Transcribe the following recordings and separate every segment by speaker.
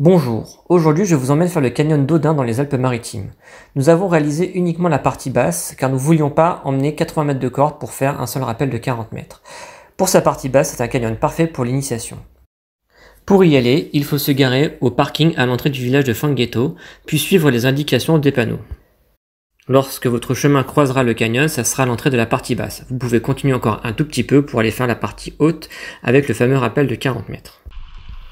Speaker 1: Bonjour, aujourd'hui je vous emmène faire le canyon d'Audin dans les Alpes-Maritimes. Nous avons réalisé uniquement la partie basse car nous ne voulions pas emmener 80 mètres de corde pour faire un seul rappel de 40 mètres. Pour sa partie basse, c'est un canyon parfait pour l'initiation. Pour y aller, il faut se garer au parking à l'entrée du village de Fangueto, puis suivre les indications des panneaux. Lorsque votre chemin croisera le canyon, ça sera l'entrée de la partie basse. Vous pouvez continuer encore un tout petit peu pour aller faire la partie haute avec le fameux rappel de 40 mètres.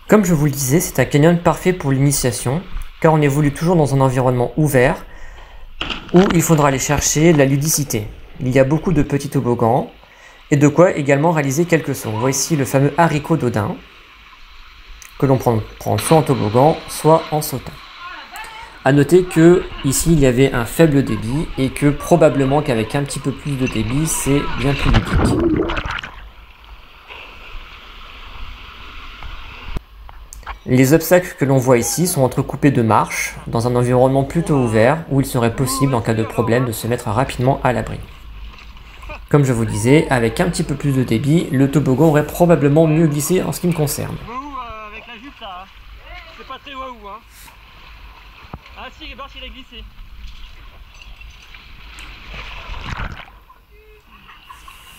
Speaker 1: Comme je vous le disais, c'est un canyon parfait pour l'initiation, car on évolue toujours dans un environnement ouvert, où il faudra aller chercher de la ludicité. Il y a beaucoup de petits toboggans, et de quoi également réaliser quelques sauts. On voit ici le fameux haricot d'Audin, que l'on prend soit en toboggan, soit en sautant. A noter que ici il y avait un faible débit, et que probablement qu'avec un petit peu plus de débit, c'est bien plus ludique. Les obstacles que l'on voit ici sont entrecoupés de marches, dans un environnement plutôt ouvert, où il serait possible, en cas de problème, de se mettre rapidement à l'abri. Comme je vous disais, avec un petit peu plus de débit, le toboggan aurait probablement mieux glissé en ce qui me concerne.
Speaker 2: Avec la jupe là, c'est pas très waouh hein. Ah si, regarde s'il a glissé.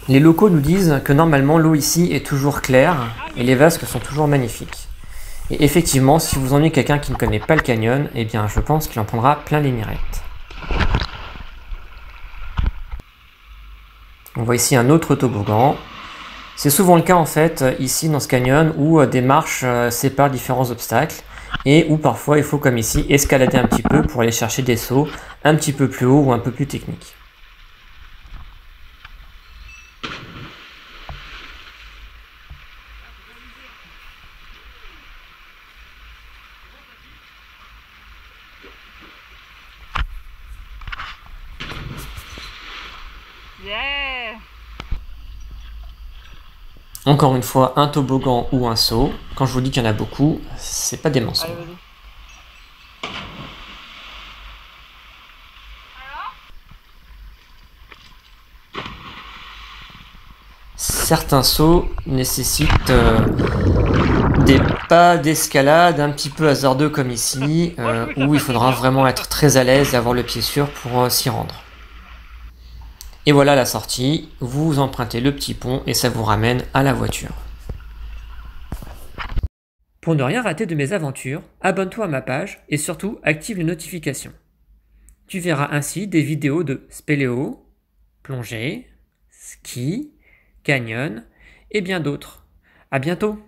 Speaker 1: Les locaux nous disent que normalement l'eau ici est toujours claire et les vasques sont toujours magnifiques. Et effectivement, si vous ennuyez quelqu'un qui ne connaît pas le canyon, eh bien je pense qu'il en prendra plein les mirettes. On voit ici un autre toboggan. C'est souvent le cas en fait ici dans ce canyon où des marches séparent différents obstacles et où parfois il faut comme ici escalader un petit peu pour aller chercher des sauts un petit peu plus haut ou un peu plus techniques.
Speaker 2: Yeah.
Speaker 1: Encore une fois, un toboggan ou un saut. Quand je vous dis qu'il y en a beaucoup, c'est pas des mensonges. Certains sauts nécessitent des pas d'escalade un petit peu hasardeux comme ici, où il faudra vraiment être très à l'aise et avoir le pied sûr pour s'y rendre. Et voilà la sortie, vous empruntez le petit pont et ça vous ramène à la voiture. Pour ne rien rater de mes aventures, abonne-toi à ma page et surtout active les notifications. Tu verras ainsi des vidéos de spéléo, plongée, ski, canyon et bien d'autres. À bientôt!